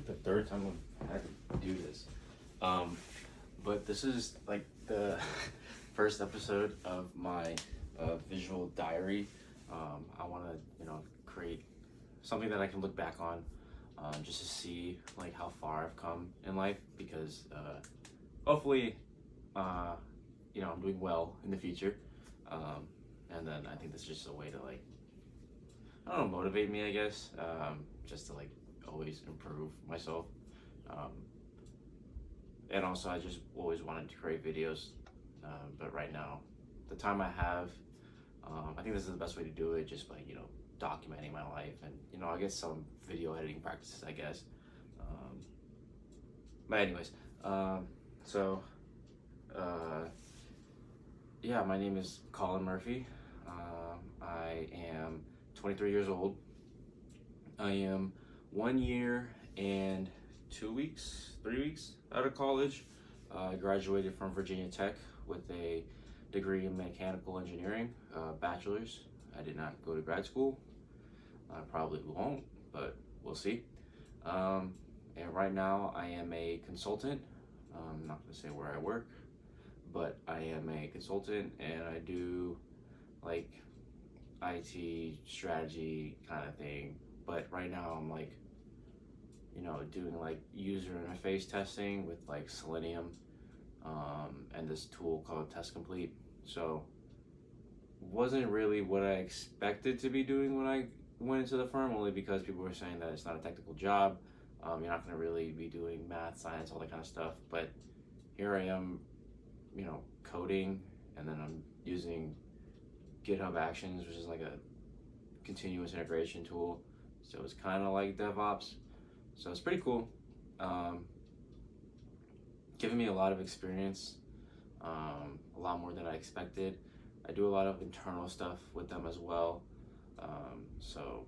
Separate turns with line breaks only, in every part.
the third time I've had to do this. But this is like the first episode of my visual diary. I want to, create something that I can look back on, just to see like how far I've come in life. Because hopefully, I'm doing well in the future. And then I think this is just a way to like, I don't know, motivate me, I guess, just to like always improve myself. Um, and also, I just always wanted to create videos, but right now, the time I have, I think this is the best way to do it, just by documenting my life and I guess some video editing practices, I guess. But anyways, so yeah, my name is Colin Murphy. I am 23 years old. I am 1 year and 2 weeks, 3 weeks out of college. I graduated from Virginia Tech with a degree in mechanical engineering, bachelor's. I did not go to grad school. I probably won't, but we'll see. And right now I am a consultant. I'm not gonna say where I work, but I am a consultant and I do like IT strategy kind of thing. But right now I'm like, doing like user interface testing with like Selenium, and this tool called Test Complete. So wasn't really what I expected to be doing when I went into the firm, only because people were saying that it's not a technical job. You're not going to really be doing math, science, all that kind of stuff. But here I am, coding, and then I'm using GitHub Actions, which is like a continuous integration tool. So it's kind of like DevOps. So it's pretty cool. Giving me a lot of experience, a lot more than I expected. I do a lot of internal stuff with them as well. So,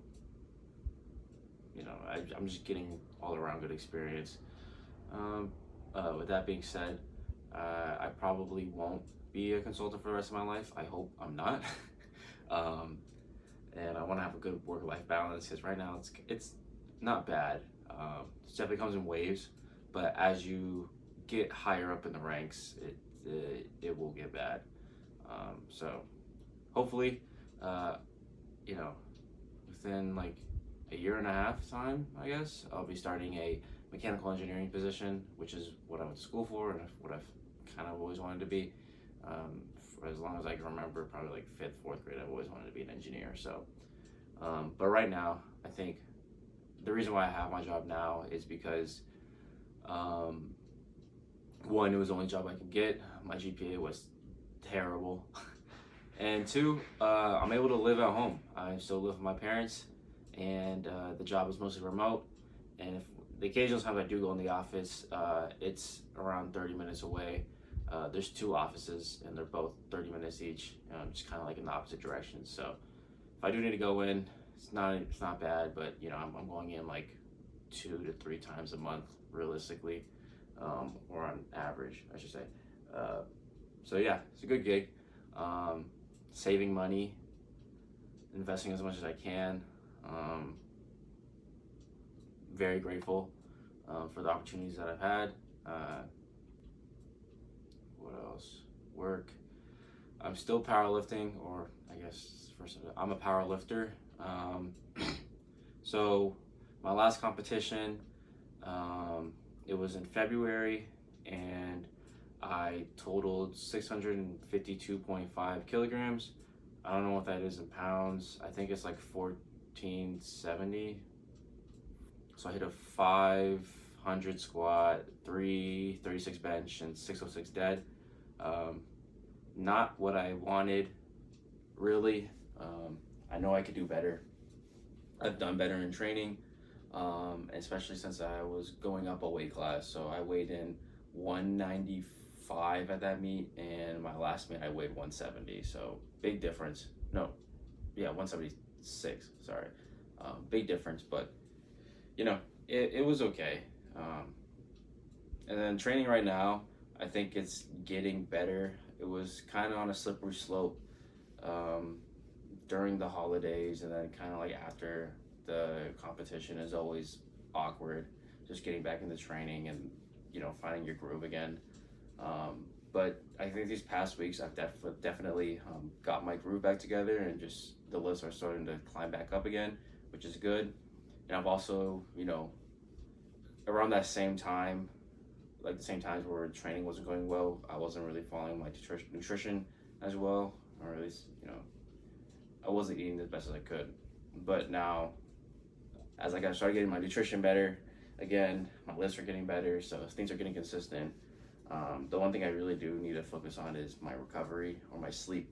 I'm just getting all around good experience. With that being said, I probably won't be a consultant for the rest of my life. I hope I'm not. And I want to have a good work-life balance, because right now it's not bad. It definitely comes in waves, but as you get higher up in the ranks, it will get bad. So hopefully, within like a year and a half time, I guess, I'll be starting a mechanical engineering position, which is what I went to school for and what I've kind of always wanted to be. For as long as I can remember, probably like fifth, fourth grade, I've always wanted to be an engineer. So, but right now, I think the reason why I have my job now is because, one, it was the only job I could get. My GPA was terrible. And two, I'm able to live at home. I still live with my parents, and the job is mostly remote. And if the occasional time I do go in the office, it's around 30 minutes away. There's two offices, and they're both 30 minutes each, just kind of like in the opposite directions. So if I do need to go in, it's not bad, but I'm going in like 2 to 3 times a month, realistically, or on average, I should say. So yeah, it's a good gig. Saving money, investing as much as I can. Very grateful for the opportunities that I've had. What else? Work. I'm still powerlifting, or I guess first I'm a power lifter. So my last competition, it was in February, and I totaled 652.5 kilograms. I don't know what that is in pounds. I think it's like 1470. So I hit a 500 squat, 336 bench, and 606 dead. Not what I wanted, really. I know I could do better. I've done better in training, especially since I was going up a weight class. So I weighed in 195 at that meet, and my last meet I weighed 170. So big difference. No, yeah, 176. Sorry, big difference. But it was okay. And then training right now, I think it's getting better. It was kind of on a slippery slope during the holidays, and then kind of like after the competition is always awkward. just getting back into training and finding your groove again. But I think these past weeks I've definitely got my groove back together, and just the lifts are starting to climb back up again, which is good. And I've also, around that same time, like the same times where training wasn't going well, I wasn't really following my nutrition as well, or at least, I wasn't eating as best as I could. But now, as I started getting my nutrition better, again, my lifts are getting better, so things are getting consistent. The one thing I really do need to focus on is my recovery or my sleep.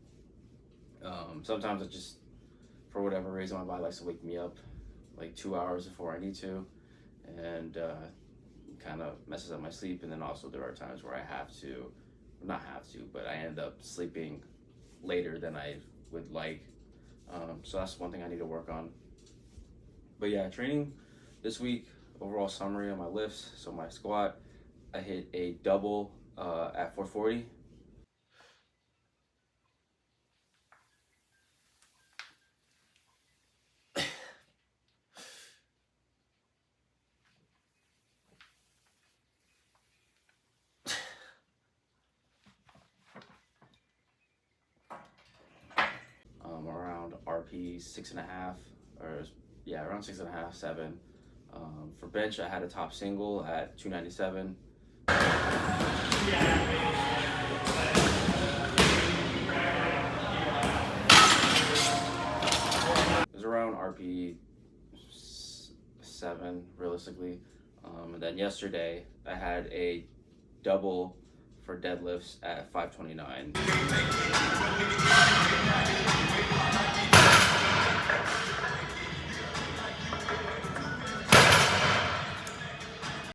Sometimes it just, for whatever reason, my body likes to wake me up like 2 hours before I need to, and kind of messes up my sleep. And then also there are times where I but I end up sleeping later than I would like. So that's one thing I need to work on. But yeah, training this week, overall summary on my lifts. So my squat, I hit a double at 440. Around RP 6.5, or yeah, around 6.5, 7. For bench, I had a top single at 297. It was around RP 7, realistically. And then yesterday, I had a double for deadlifts at 529.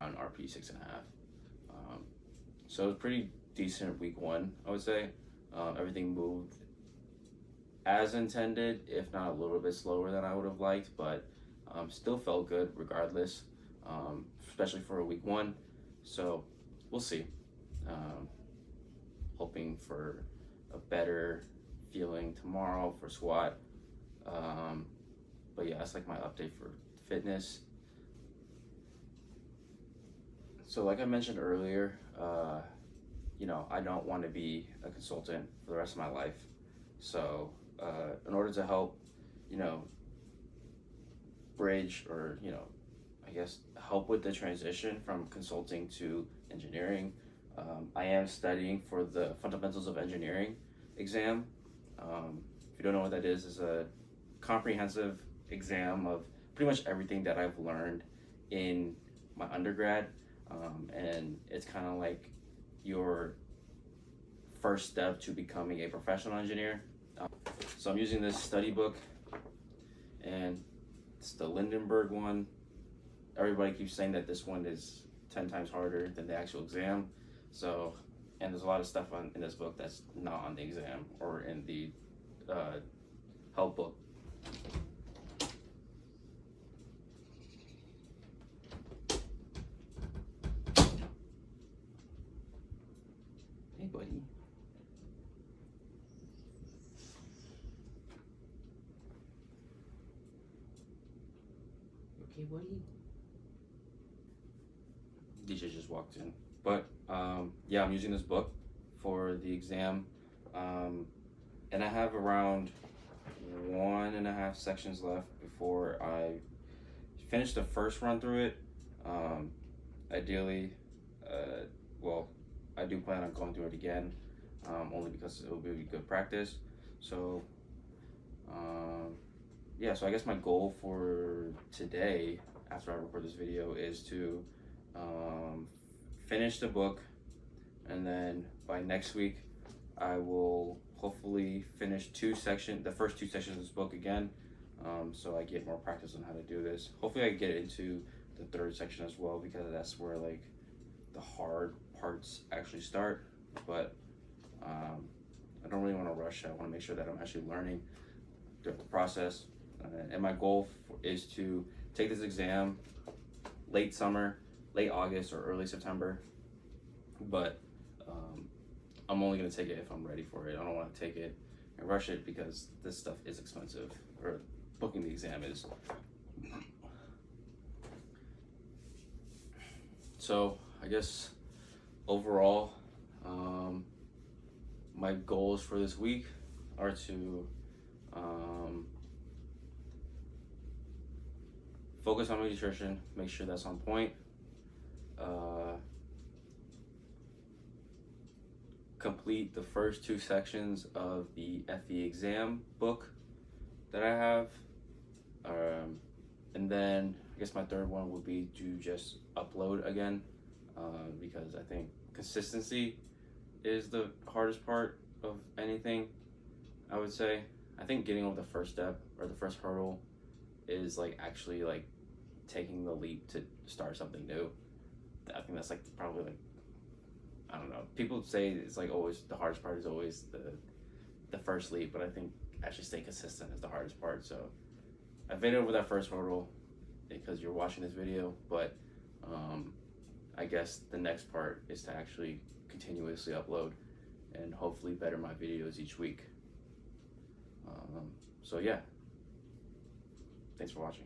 On RP 6.5. So it was pretty decent week 1, I would say. Everything moved as intended, if not a little bit slower than I would have liked, but still felt good regardless, especially for a week 1. So we'll see. Hoping for a better feeling tomorrow for squat. But yeah, that's like my update for fitness. So like I mentioned earlier, I don't want to be a consultant for the rest of my life. So in order to help, bridge, or, I guess help with the transition from consulting to engineering, I am studying for the Fundamentals of Engineering exam. If you don't know what that is a comprehensive exam of pretty much everything that I've learned in my undergrad. And it's kind of like your first step to becoming a professional engineer. So I'm using this study book, and it's the Lindenberg one. Everybody keeps saying that this one is 10 times harder than the actual exam. So, and there's a lot of stuff in this book that's not on the exam or in the help book. Hey, buddy. Okay, buddy. DJ just walked in. But yeah, I'm using this book for the exam, and I have around 1.5 sections left before I finish the first run through it. Ideally, well, I do plan on going through it again, only because it will be good practice. So yeah, so I guess my goal for today, after I record this video, is to finish the book, and then by next week I will hopefully finish the first two sections of this book again, so I get more practice on how to do this. Hopefully I get into the third section as well, because that's where like the hard parts actually start. But I don't really want to rush. I want to make sure that I'm actually learning throughout the process. And my goal is to take this exam late summer, late August, or early September. But I'm only going to take it if I'm ready for it. I don't want to take it and rush it, because this stuff is expensive, or booking the exam is. So I guess overall, my goals for this week are to focus on my nutrition, make sure that's on point, complete the first 2 sections of the FE exam book that I have, and then I guess my third one would be to just upload again, because I think consistency is the hardest part of anything. I would say I think getting over the first step or the first hurdle is like actually like taking the leap to start something new. I think that's like probably like, I don't know. People say it's like always the hardest part is always the first leap, but I think actually staying consistent is the hardest part. So I've been over that first hurdle because you're watching this video, but I guess the next part is to actually continuously upload and hopefully better my videos each week. So yeah, thanks for watching.